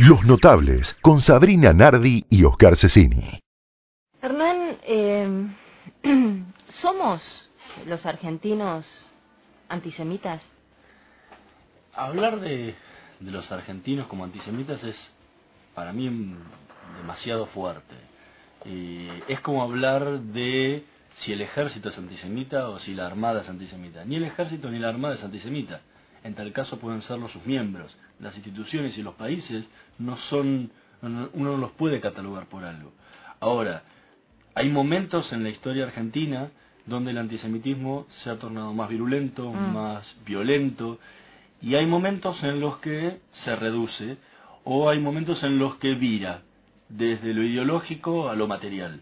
Los Notables, con Sabrina Nardi y Oscar Cecchini. Hernán, ¿somos los argentinos antisemitas? Hablar de los argentinos como antisemitas es para mí demasiado fuerte. Es como hablar de si el ejército es antisemita o si la armada es antisemita. Ni el ejército ni la armada es antisemita. En tal caso pueden serlo sus miembros. Las instituciones y los países no son, uno no los puede catalogar por algo. Ahora, hay momentos en la historia argentina donde el antisemitismo se ha tornado más virulento, más violento, y hay momentos en los que se reduce, o hay momentos en los que vira, desde lo ideológico a lo material.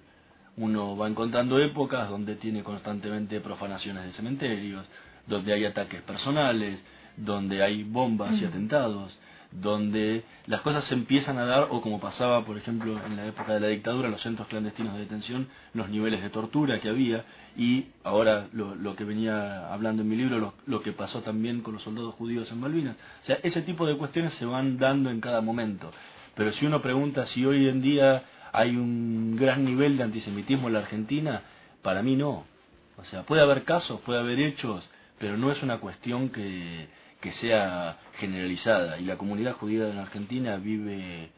Uno va encontrando épocas donde tiene constantemente profanaciones de cementerios, donde hay ataques personales, donde hay bombas y atentados, donde las cosas se empiezan a dar, o como pasaba, por ejemplo, en la época de la dictadura, en los centros clandestinos de detención, los niveles de tortura que había, y ahora lo que venía hablando en mi libro, lo que pasó también con los soldados judíos en Malvinas. O sea, ese tipo de cuestiones se van dando en cada momento. Pero si uno pregunta si hoy en día hay un gran nivel de antisemitismo en la Argentina, para mí no. O sea, puede haber casos, puede haber hechos, pero no es una cuestión que sea generalizada, y la comunidad judía en la Argentina vive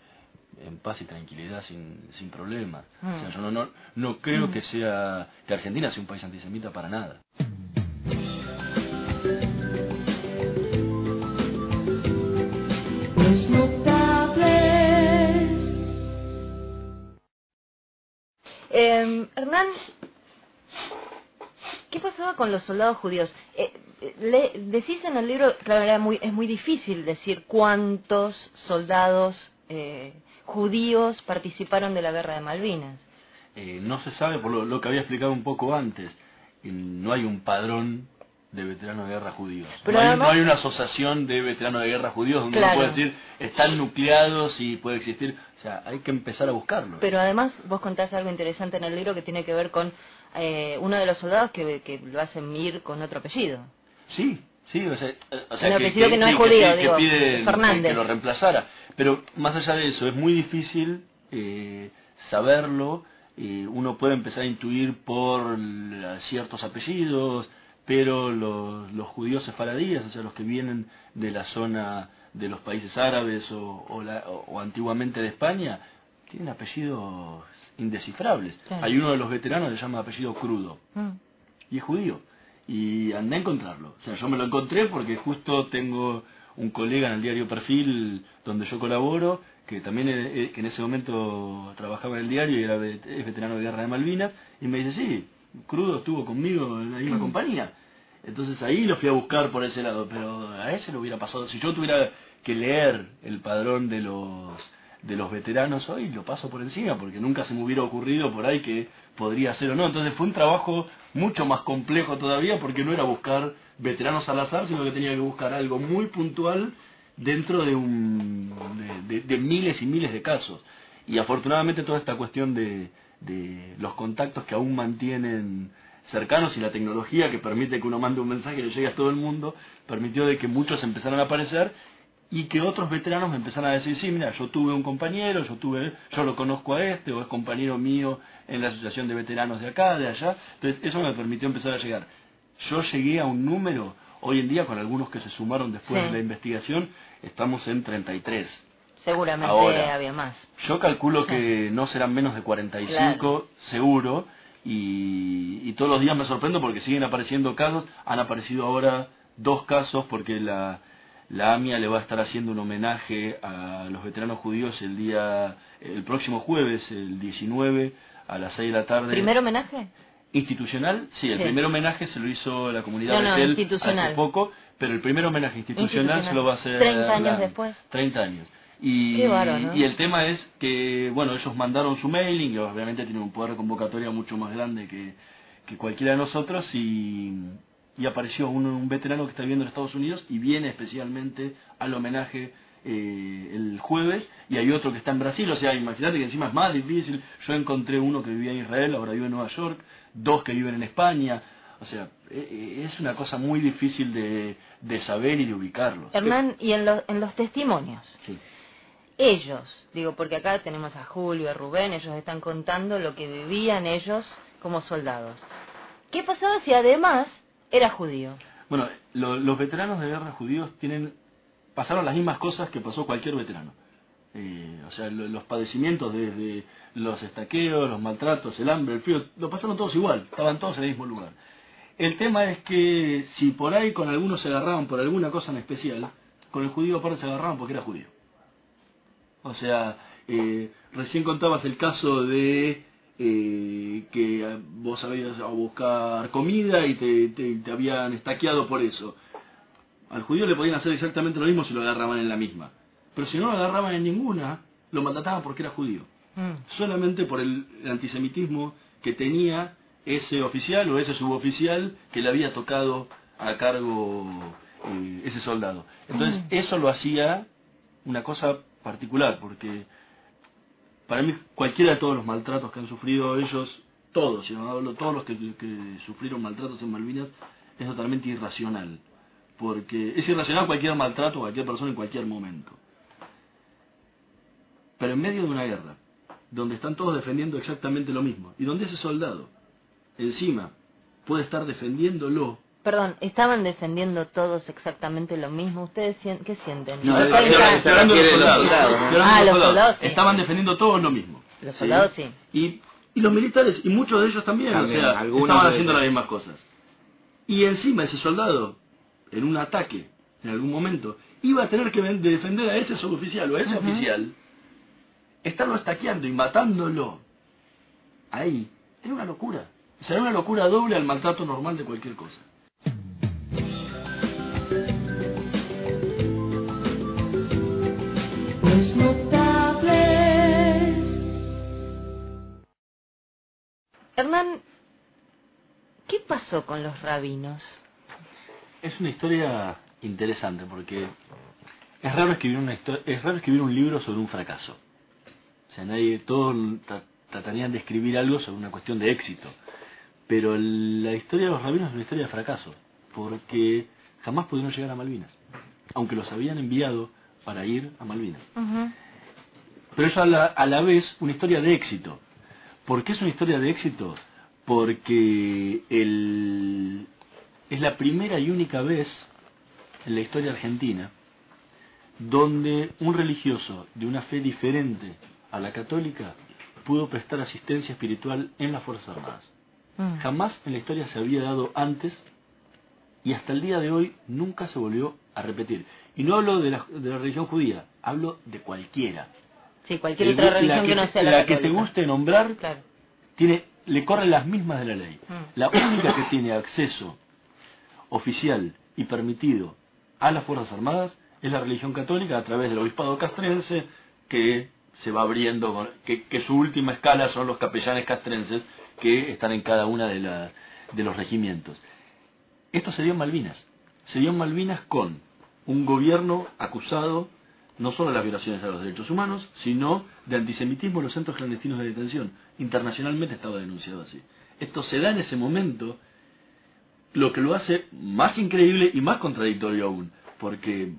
en paz y tranquilidad sin problemas. O sea, yo no creo que Argentina sea un país antisemita para nada. Los Notables. Hernán, ¿qué pasaba con los soldados judíos? Decís en el libro, claro, es muy difícil decir cuántos soldados judíos participaron de la guerra de Malvinas. No se sabe, por lo que había explicado un poco antes, no hay un padrón de veteranos de guerra judíos. Pero no, además, no hay una asociación de veteranos de guerra judíos donde uno puede decir están nucleados y puede existir. O sea, hay que empezar a buscarlo. Pero además vos contás algo interesante en el libro que tiene que ver con uno de los soldados que lo hacen ir con otro apellido. Sí, o sea un apellido que no es judío, digo, pide Fernández. que lo reemplazara. Pero más allá de eso, es muy difícil saberlo. Uno puede empezar a intuir por ciertos apellidos, pero los judíos sefaradíes, o sea, los que vienen de la zona de los países árabes o antiguamente de España, tienen apellidos indescifrables. Claro. Hay uno de los veteranos que se llama apellido Crudo, y es judío. Y andé a encontrarlo. O sea, yo me lo encontré porque justo tengo un colega en el diario Perfil, donde yo colaboro, que también que en ese momento trabajaba en el diario y es veterano de guerra de Malvinas, y me dice, sí, Crudo estuvo conmigo en la misma compañía. Entonces ahí lo fui a buscar por ese lado, pero a ese lo hubiera pasado. Si yo tuviera que leer el padrón de los veteranos hoy, lo paso por encima, porque nunca se me hubiera ocurrido por ahí que podría ser o no. Entonces fue un trabajo mucho más complejo todavía, porque no era buscar veteranos al azar, sino que tenía que buscar algo muy puntual dentro de miles y miles de casos. Y afortunadamente toda esta cuestión de los contactos que aún mantienen cercanos y la tecnología que permite que uno mande un mensaje y le llegue a todo el mundo, permitió de que muchos empezaran a aparecer y que otros veteranos me empezaran a decir, sí, mira, yo tuve un compañero, yo lo conozco a este, o es compañero mío en la asociación de veteranos de acá, de allá. Entonces eso me permitió empezar a llegar. Yo llegué a un número, hoy en día con algunos que se sumaron después de la investigación, estamos en 33. Seguramente ahora, había más. Yo calculo que no serán menos de 45, seguro, y todos los días me sorprendo porque siguen apareciendo casos. Han aparecido ahora 2 casos porque la AMIA le va a estar haciendo un homenaje a los veteranos judíos el próximo jueves, el 19, a las 6 de la tarde. ¿Primer homenaje? Institucional, sí, el primer homenaje se lo hizo la comunidad de Betel hace poco, pero el primer homenaje institucional se lo va a hacer 30 años después. 30 años. Y el tema es que, bueno, ellos mandaron su mailing, y obviamente tienen un poder de convocatoria mucho más grande que cualquiera de nosotros, y apareció un veterano que está viviendo en Estados Unidos y viene especialmente al homenaje el jueves, y hay otro que está en Brasil. O sea, imagínate que encima es más difícil. Yo encontré uno que vivía en Israel, ahora vive en Nueva York, 2 que viven en España. O sea, es una cosa muy difícil de saber y de ubicarlos. Hernán, y en los testimonios. Sí. ellos, digo, porque acá tenemos a Julio, a Rubén, ellos están contando lo que vivían ellos como soldados. ¿Qué pasaba si además era judío? Bueno, los veteranos de guerra judíos pasaron las mismas cosas que pasó cualquier veterano. O sea, los padecimientos desde los estaqueos, los maltratos, el hambre, el frío, lo pasaron todos igual, estaban todos en el mismo lugar. El tema es que si por ahí con algunos se agarraban por alguna cosa en especial, con el judío aparte se agarraban porque era judío. O sea, recién contabas el caso de que vos habías ido a buscar comida y te habían estaqueado por eso. Al judío le podían hacer exactamente lo mismo si lo agarraban en la misma. Pero si no lo agarraban en ninguna, lo maltrataban porque era judío. Solamente por el antisemitismo que tenía ese oficial o ese suboficial que le había tocado a cargo ese soldado. Entonces eso lo hacía una cosa particular, porque para mí cualquiera de todos los maltratos que han sufrido ellos, todos los que sufrieron maltratos en Malvinas, es totalmente irracional. Porque es irracional cualquier maltrato a cualquier persona en cualquier momento. Pero en medio de una guerra, donde están todos defendiendo exactamente lo mismo, y donde ese soldado, encima, puede estar defendiéndolo. Perdón, ¿estaban defendiendo todos exactamente lo mismo? ¿Ustedes qué sienten? No, estoy hablando de los soldados. Los soldados sí. Estaban defendiendo todos lo mismo. Los soldados sí. Y los militares, y muchos de ellos también, o sea, estaban haciendo las mismas cosas. Y encima ese soldado, en un ataque, en algún momento, iba a tener que defender a ese suboficial o a ese oficial, estarlo estaqueando y matándolo. Ahí, era una locura. O sea, era una locura doble al maltrato normal de cualquier cosa. Los notables. Hernán, ¿qué pasó con los rabinos? Es una historia interesante porque es raro escribir un libro sobre un fracaso. O sea, todos tratarían de escribir algo sobre una cuestión de éxito. Pero la historia de los rabinos es una historia de fracaso, porque jamás pudieron llegar a Malvinas, aunque los habían enviado para ir a Malvinas. Pero es a la vez una historia de éxito. ¿Por qué es una historia de éxito? Porque es la primera y única vez en la historia argentina donde un religioso de una fe diferente a la católica pudo prestar asistencia espiritual en las Fuerzas Armadas. Jamás en la historia se había dado antes y hasta el día de hoy nunca se volvió a repetir. Y no hablo de la religión judía, hablo de cualquiera. Sí, cualquier otra religión que no sea la católica. Que te guste nombrar, claro, le corren las mismas de la ley. La única que tiene acceso oficial y permitido a las Fuerzas Armadas es la religión católica a través del obispado castrense, que se va abriendo, que su última escala son los capellanes castrenses, que están en cada una de los regimientos. Esto se dio en Malvinas. Se dio en Malvinas con un gobierno acusado no solo de las violaciones a los derechos humanos, sino de antisemitismo en los centros clandestinos de detención. Internacionalmente estaba denunciado así. Esto se da en ese momento, lo que lo hace más increíble y más contradictorio aún, porque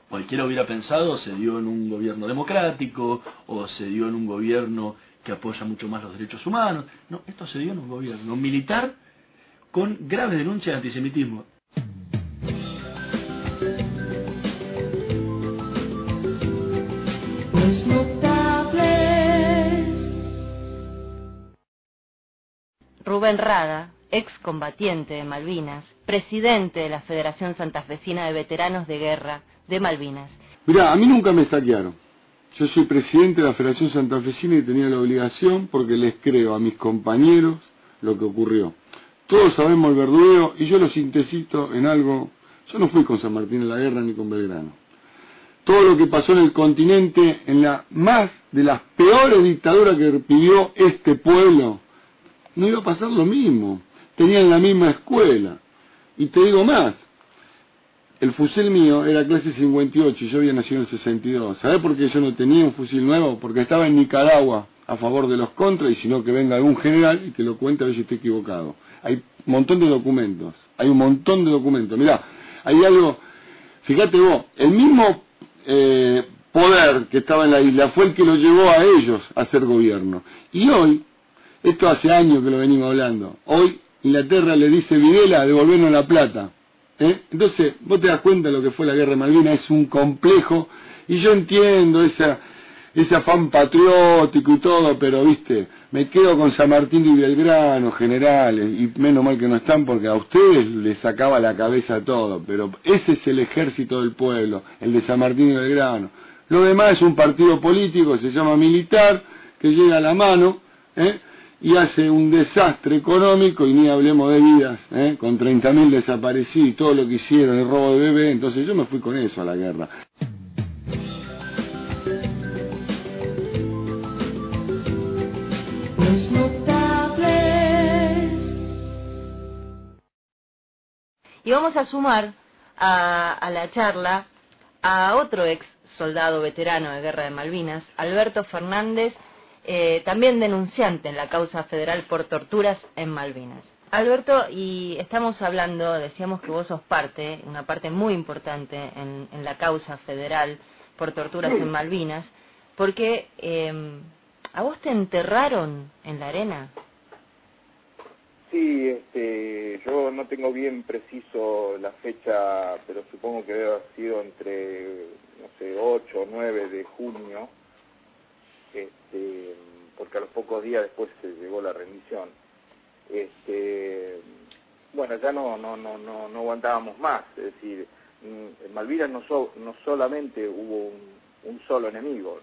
cualquiera hubiera pensado se dio en un gobierno democrático o se dio en un gobierno que apoya mucho más los derechos humanos. No, esto se dio en un gobierno militar con graves denuncias de antisemitismo. Los notables. Rubén Rada, excombatiente de Malvinas, presidente de la Federación Santafesina de Veteranos de Guerra de Malvinas. Mirá, a mí nunca me estaquearon. Yo soy presidente de la Federación Santafesina y tenía la obligación, porque les creo a mis compañeros lo que ocurrió. Todos sabemos el verdudeo y yo lo sintetizo en algo. Yo no fui con San Martín en la guerra ni con Belgrano. Todo lo que pasó en el continente, en la más de las peores dictaduras que pidió este pueblo, no iba a pasar lo mismo. Tenían la misma escuela. Y te digo más, el fusil mío era clase 58 y yo había nacido en el 62. ¿Sabés por qué yo no tenía un fusil nuevo? Porque estaba en Nicaragua a favor de los contras, y si no, que venga algún general y que lo cuente a ver si estoy equivocado. Hay un montón de documentos. Mirá, hay algo, fíjate vos, el mismo poder que estaba en la isla fue el que lo llevó a ellos a hacer gobierno. Y hoy, esto hace años que lo venimos hablando, hoy Inglaterra le dice Videla, devolvernos la plata. Entonces, vos te das cuenta de lo que fue la guerra de Malvinas, es un complejo, y yo entiendo ese afán patriótico y todo, pero viste, me quedo con San Martín y Belgrano, generales, y menos mal que no están porque a ustedes les sacaba la cabeza todo, pero ese es el ejército del pueblo, el de San Martín y Belgrano. Lo demás es un partido político, se llama militar, que llega a la mano, y hace un desastre económico, y ni hablemos de vidas, con 30.000 desaparecidos y todo lo que hicieron, el robo de bebé, entonces yo me fui con eso a la guerra. Los notables. Y vamos a sumar a la charla a otro ex soldado veterano de Guerra de Malvinas, Alberto Fernández, también denunciante en la causa federal por torturas en Malvinas. Alberto, y estamos hablando, decíamos que vos sos una parte muy importante en la causa federal por torturas en Malvinas, porque ¿a vos te enterraron en la arena? Sí, yo no tengo bien preciso la fecha, pero supongo que debe haber sido entre, no sé, 8 o 9 de junio, porque a los pocos días después se llegó la rendición. Bueno, ya no aguantábamos más, es decir, en Malvinas no solamente hubo un solo enemigo,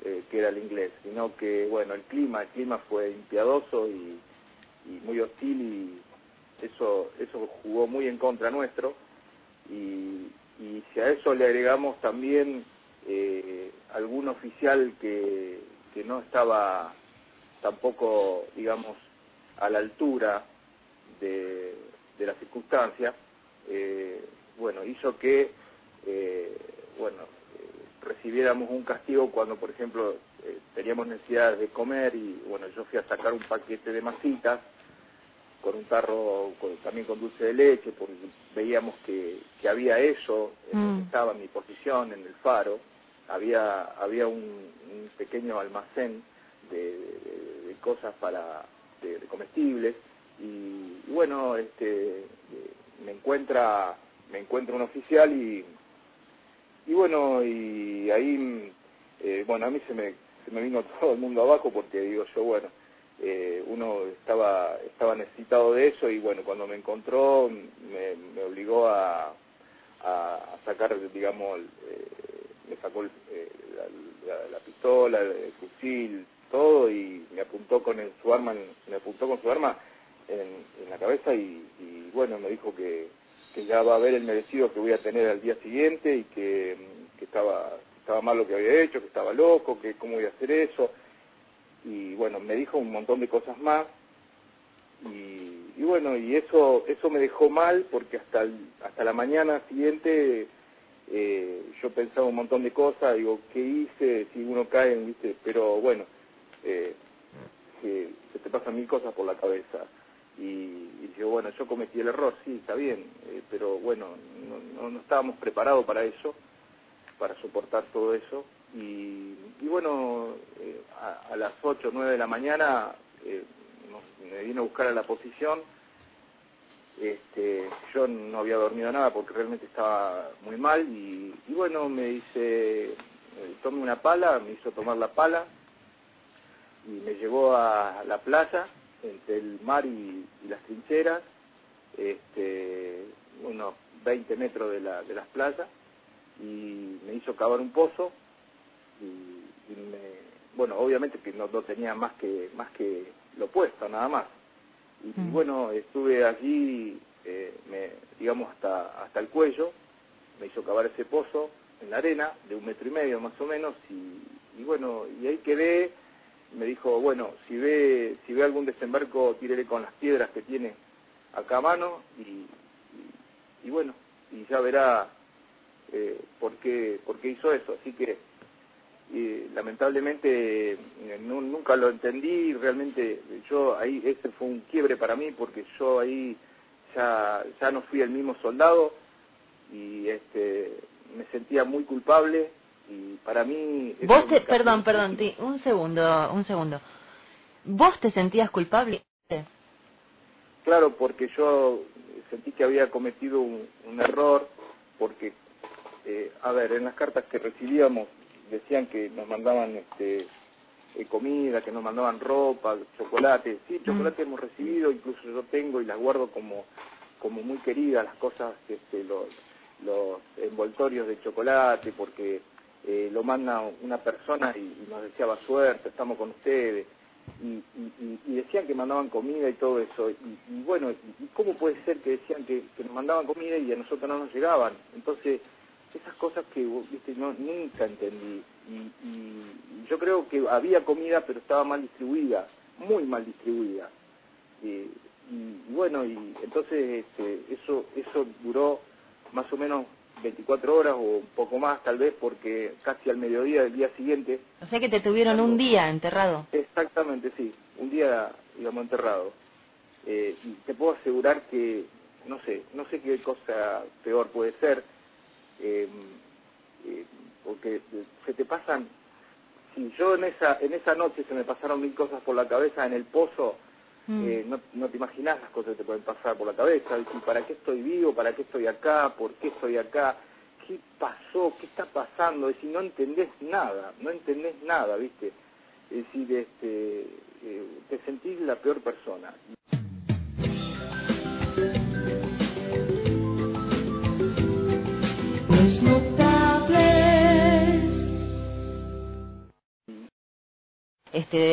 que era el inglés, sino que, bueno, el clima fue impiadoso y muy hostil, y eso jugó muy en contra nuestro, y si a eso le agregamos también algún oficial que no estaba tampoco, digamos, a la altura de las circunstancias, bueno, hizo que recibiéramos un castigo cuando, por ejemplo, teníamos necesidad de comer, y bueno, yo fui a sacar un paquete de masitas con un tarro también con dulce de leche, porque veíamos que había eso, estaba en mi posición en el faro, había un pequeño almacén de cosas de comestibles, y bueno, me encuentra un oficial, y bueno, y ahí, bueno, a mí se me vino todo el mundo abajo, porque digo yo, bueno, uno estaba necesitado de eso, y bueno, cuando me encontró me obligó a sacar, digamos, me sacó la pistola, el fusil, todo, y me apuntó con su arma en la cabeza, y bueno, me dijo que ya va a ver el merecido que voy a tener al día siguiente, y que estaba mal lo que había hecho, que estaba loco, que cómo voy a hacer eso, y bueno, me dijo un montón de cosas más, y bueno, y eso me dejó mal, porque hasta la mañana siguiente yo pensaba un montón de cosas, digo, ¿qué hice? Si uno cae, ¿viste? Pero bueno, se te pasan mil cosas por la cabeza, y yo, bueno, yo cometí el error, sí, está bien, pero bueno, no estábamos preparados para eso, para soportar todo eso, y bueno, a las 8 o 9 de la mañana me vine a buscar a la posición. Yo no había dormido nada porque realmente estaba muy mal, y bueno, me dice, tome una pala, me hizo tomar la pala, y me llevó a la playa, entre el mar y las trincheras, unos 20 metros de las playas, y me hizo cavar un pozo, y bueno, obviamente que no tenía más que lo puesto, nada más. Y bueno, estuve allí, digamos, hasta el cuello, me hizo cavar ese pozo en la arena, de 1,5 metros más o menos, y bueno, y ahí quedé. Me dijo, bueno, si ve algún desembarco, tírele con las piedras que tiene acá a mano, y bueno, y ya verá por qué hizo eso. Así que lamentablemente nunca lo entendí, realmente yo ahí, ese fue un quiebre para mí, porque yo ahí ya no fui el mismo soldado, y me sentía muy culpable, Y para mí... Perdón, un segundo. ¿Vos te sentías culpable? Claro, porque yo sentí que había cometido un error, porque, a ver, en las cartas que recibíamos decían que nos mandaban comida, que nos mandaban ropa, chocolate. Sí, chocolate hemos recibido, incluso yo tengo y las guardo como muy queridas, las cosas, los envoltorios de chocolate, porque lo manda una persona y nos deseaba suerte, estamos con ustedes. Y decían que mandaban comida y todo eso, y bueno, ¿y cómo puede ser que decían que nos mandaban comida y a nosotros no nos llegaban? Entonces, esas cosas que, viste, nunca entendí, y yo creo que había comida, pero estaba mal distribuida, muy mal distribuida, y bueno, y entonces eso duró más o menos 24 horas o un poco más tal vez, porque casi al mediodía del día siguiente... O sea que te tuvieron un día enterrado. Exactamente, sí, un día, digamos, enterrado. Y te puedo asegurar que, no sé qué cosa peor puede ser, porque se te pasan... Si yo en esa noche se me pasaron 1000 cosas por la cabeza en el pozo, no te imaginas las cosas que te pueden pasar por la cabeza. Decir, ¿para qué estoy vivo? ¿Para qué estoy acá? ¿Por qué estoy acá? ¿Qué pasó? ¿Qué está pasando? Es decir, no entendés nada, ¿viste? Es decir, te sentís la peor persona. Los notables.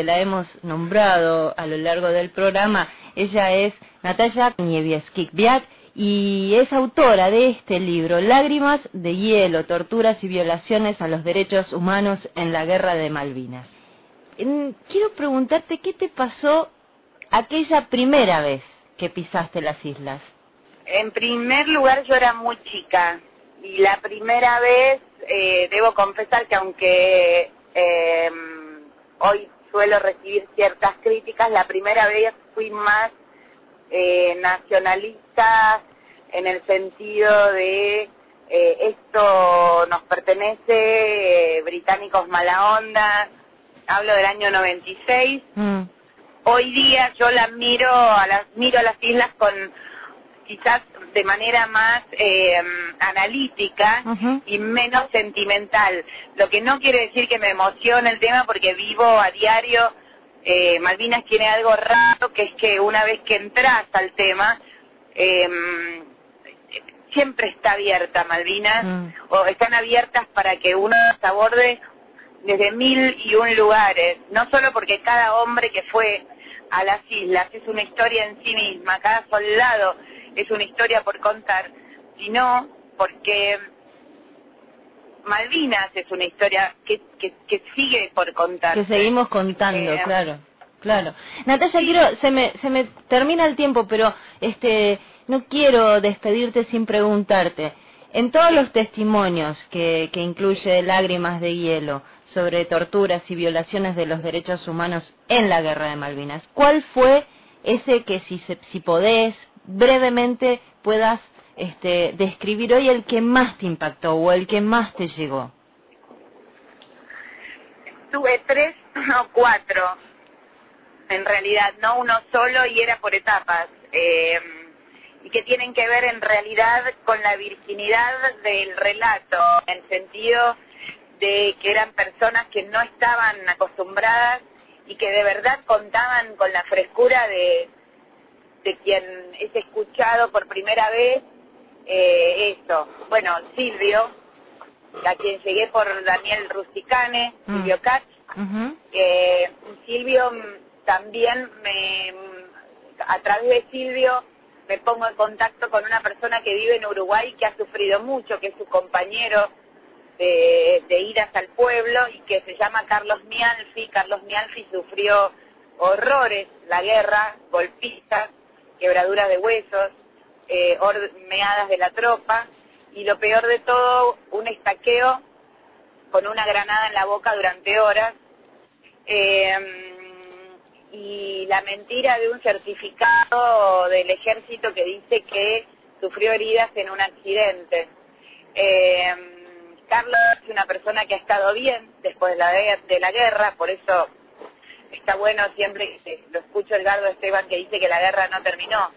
La hemos nombrado a lo largo del programa. Ella es Natalia Niewieski-Kwiat y es autora de este libro, Lágrimas de hielo, torturas y violaciones a los derechos humanos en la Guerra de Malvinas. Quiero preguntarte, ¿qué te pasó aquella primera vez que pisaste las islas? En primer lugar, yo era muy chica y la primera vez, debo confesar que aunque hoy suelo recibir ciertas críticas, la primera vez fui más nacionalista en el sentido de esto nos pertenece, británicos mala onda. Hablo del año 96. Hoy día yo miro a las islas con quizás de manera más analítica y menos sentimental, lo que no quiere decir que me emocione el tema, porque vivo a diario. Malvinas tiene algo raro, que es que una vez que entras al tema, siempre está abierta Malvinas, o están abiertas para que uno las aborde desde 1001 lugares, no solo porque cada hombre que fue a las islas es una historia en sí misma, cada soldado es una historia por contar, sino porque Malvinas es una historia que sigue por contar. Que seguimos contando, claro. Natalia, se me termina el tiempo, pero no quiero despedirte sin preguntarte. En todos los testimonios que incluye Lágrimas de hielo sobre torturas y violaciones de los derechos humanos en la Guerra de Malvinas, ¿cuál fue ese que si podés brevemente puedas describir hoy, el que más te impactó o el que más te llegó? Tuve 3 o 4, en realidad, no uno solo, y era por etapas, y que tienen que ver en realidad con la virginidad del relato, en el sentido de que eran personas que no estaban acostumbradas y que de verdad contaban con la frescura de quien es escuchado por primera vez. Eso, bueno, Silvio, a quien llegué por Daniel Rusticane, Silvio Katz. Silvio también, a través de Silvio me pongo en contacto con una persona que vive en Uruguay, que ha sufrido mucho, que es su compañero de idas al pueblo, y que se llama Carlos Mialfi. Carlos Mialfi sufrió horrores, la guerra, golpizas, quebraduras de huesos, meadas de la tropa, y lo peor de todo, un estaqueo con una granada en la boca durante horas, y la mentira de un certificado del ejército que dice que sufrió heridas en un accidente. Carlos es una persona que ha estado bien después de la guerra, por eso está bueno siempre que lo escucho Edgardo Esteban que dice que la guerra no terminó,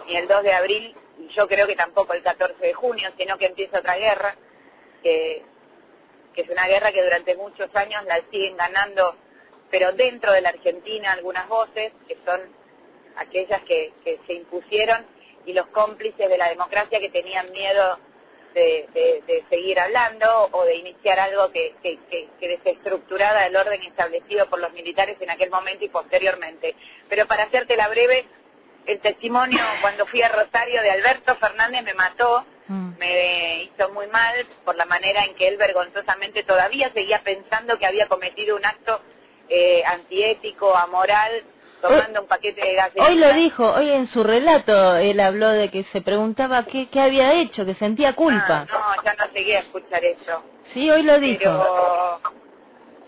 ni el 2 de abril, y yo creo que tampoco el 14 de junio, sino que empieza otra guerra, que es una guerra que durante muchos años la siguen ganando, pero dentro de la Argentina algunas voces, que son aquellas que se impusieron, y los cómplices de la democracia que tenían miedo de seguir hablando o de iniciar algo que desestructurara el orden establecido por los militares en aquel momento y posteriormente. Pero para hacértela breve, el testimonio cuando fui a Rosario de Alberto Fernández me mató, me hizo muy mal por la manera en que él vergonzosamente todavía seguía pensando que había cometido un acto antiético, amoral, tomando un paquete de gasolina. Hoy lo dijo, hoy en su relato él habló de que se preguntaba qué había hecho, que sentía culpa. No, ya no llegué a escuchar eso. Sí, hoy lo dijo. Pero...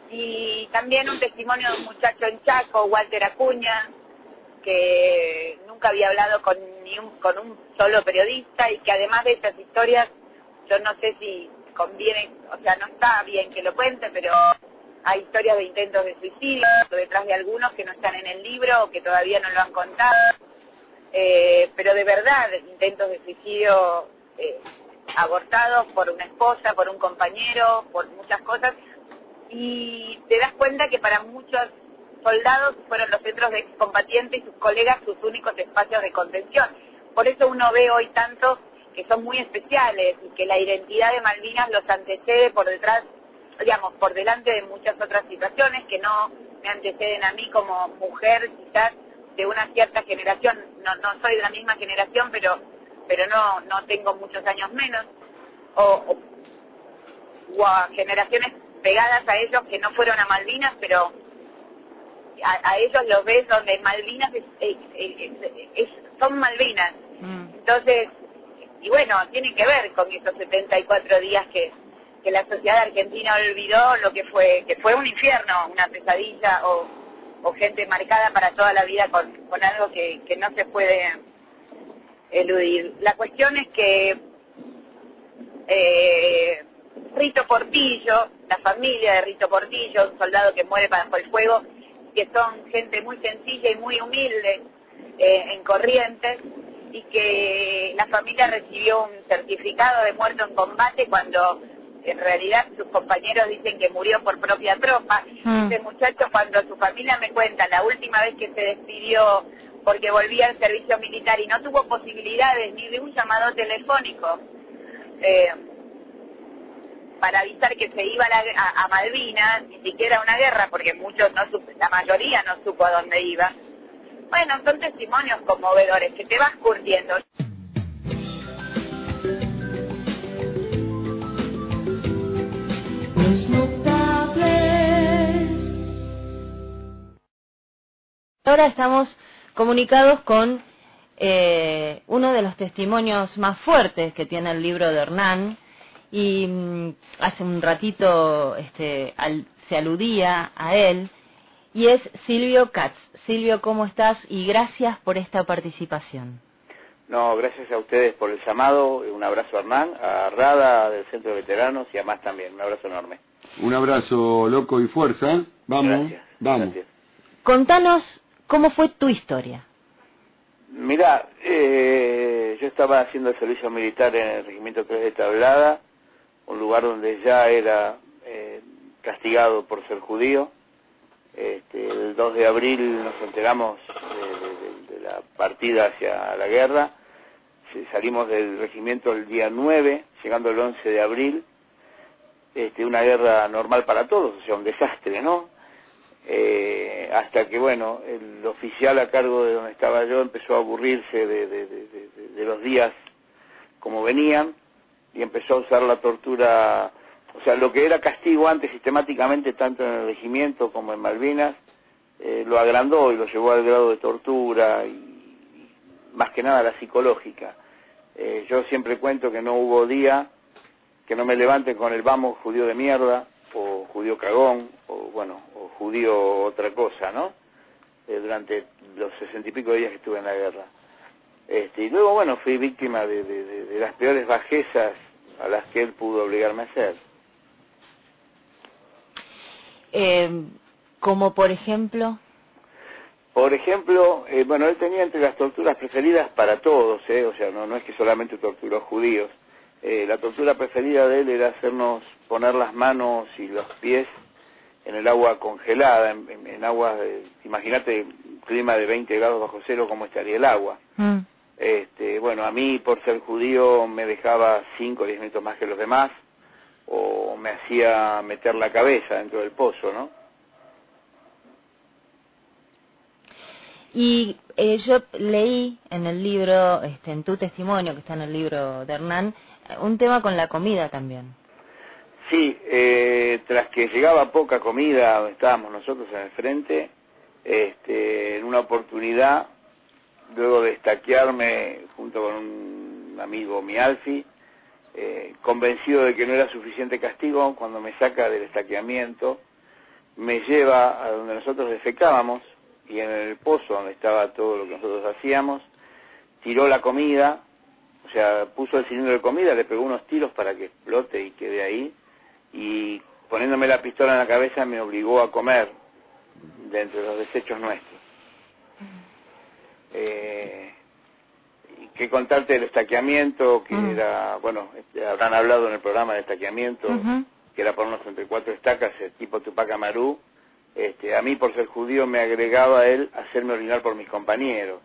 Y también un testimonio de un muchacho en Chaco, Walter Acuña, que nunca había hablado con un solo periodista y que además de estas historias, yo no sé si conviene, o sea, no está bien que lo cuente, pero hay historias de intentos de suicidio detrás de algunos que no están en el libro o que todavía no lo han contado, pero de verdad, intentos de suicidio abortados por una esposa, por un compañero, por muchas cosas, y te das cuenta que para muchos soldados fueron los centros de excombatientes y sus colegas sus únicos espacios de contención. Por eso uno ve hoy tanto que son muy especiales y que la identidad de Malvinas los antecede por detrás, digamos, por delante de muchas otras situaciones que no me anteceden a mí como mujer, quizás de una cierta generación. No soy de la misma generación, pero no tengo muchos años menos, o a generaciones pegadas a ellos que no fueron a Malvinas, pero a ellos los ves donde Malvinas son Malvinas. Entonces, y bueno, tiene que ver con esos 74 días que la sociedad argentina olvidó lo que fue un infierno, una pesadilla o gente marcada para toda la vida con algo que no se puede eludir. La cuestión es que Rito Portillo, la familia de Rito Portillo, un soldado que muere bajo el fuego, que son gente muy sencilla y muy humilde en Corrientes, y que la familia recibió un certificado de muerto en combate cuando en realidad sus compañeros dicen que murió por propia tropa. Ese muchacho, cuando su familia me cuenta la última vez que se despidió porque volvía al servicio militar y no tuvo posibilidades ni de un llamado telefónico para avisar que se iba a Malvinas, ni siquiera a una guerra, porque muchos la mayoría no supo a dónde iba. Bueno, son testimonios conmovedores que te vas curtiendo. Ahora estamos comunicados con uno de los testimonios más fuertes que tiene el libro de Hernán, y hace un ratito se aludía a él, y es Silvio Katz. Silvio, ¿cómo estás? Y gracias por esta participación. No, gracias a ustedes por el llamado, un abrazo a Hernán, a Rada del Centro de Veteranos y a Más también, un abrazo enorme. Un abrazo, loco, y fuerza. Vamos, gracias, vamos. Gracias. Contanos cómo fue tu historia. Mirá, yo estaba haciendo el servicio militar en el Regimiento 3 de Tablada, un lugar donde ya era castigado por ser judío. El 2 de abril nos enteramos de la partida hacia la guerra. Salimos del regimiento el día 9, llegando el 11 de abril. Una guerra normal para todos, o sea, un desastre, ¿no? Hasta que, bueno, el oficial a cargo de donde estaba yo empezó a aburrirse de los días como venían y empezó a usar la tortura. O sea, lo que era castigo antes sistemáticamente, tanto en el regimiento como en Malvinas, lo agrandó y lo llevó al grado de tortura y más que nada la psicológica. Yo siempre cuento que no hubo día que no me levanten con el vamos judío de mierda, o judío cagón, o bueno, o judío otra cosa, ¿no? Durante los 60 y pico días que estuve en la guerra. Y luego, bueno, fui víctima de las peores bajezas a las que él pudo obligarme a hacer. Como por ejemplo... Por ejemplo, bueno, él tenía entre las torturas preferidas para todos, o sea, no es que solamente torturó judíos. La tortura preferida de él era hacernos poner las manos y los pies en el agua congelada, en agua, imagínate, clima de 20 grados bajo cero, cómo estaría el agua. Bueno, a mí, por ser judío, me dejaba 5 o 10 minutos más que los demás, o me hacía meter la cabeza dentro del pozo, ¿no? Y yo leí en el libro, en tu testimonio, que está en el libro de Hernán, un tema con la comida también. Sí, tras que llegaba poca comida, donde estábamos nosotros en el frente, en una oportunidad, luego de estaquearme junto con un amigo, mi Alfi, convencido de que no era suficiente castigo, cuando me saca del estaqueamiento, me lleva a donde nosotros defecábamos, y en el pozo donde estaba todo lo que nosotros hacíamos, tiró la comida, o sea, puso el cilindro de comida, le pegó unos tiros para que explote y quede ahí, y poniéndome la pistola en la cabeza me obligó a comer de entre los desechos nuestros. Y qué contarte del estaqueamiento, que era, bueno, habrán hablado en el programa de estaqueamiento, que era ponernos entre 4 estacas, tipo Tupac Amaru. A mí, por ser judío, me agregaba a él hacerme orinar por mis compañeros.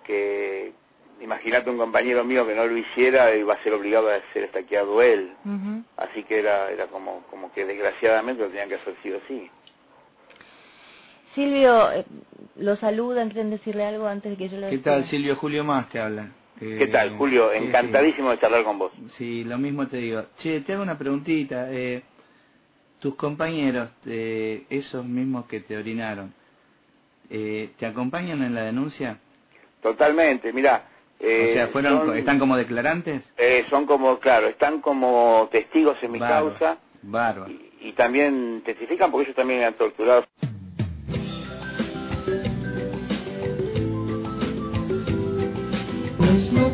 Que, imagínate un compañero mío que no lo hiciera, iba a ser obligado a ser estaqueado él. Así que era como que desgraciadamente lo tenían que hacer sí o sí. Silvio, lo saludan, ¿quieren decirle algo antes de que yo lo ¿Qué tal, Silvio? Julio Más te habla. ¿Qué tal, Julio? Encantadísimo de charlar con vos. Sí, lo mismo te digo. Che, te hago una preguntita. Tus compañeros, esos mismos que te orinaron, ¿te acompañan en la denuncia? Totalmente, mirá. O sea, ¿están como declarantes? Son como, claro, están como testigos en mi Bárbaro, causa. Bárbaro. Y también testifican porque ellos también han torturado. There's no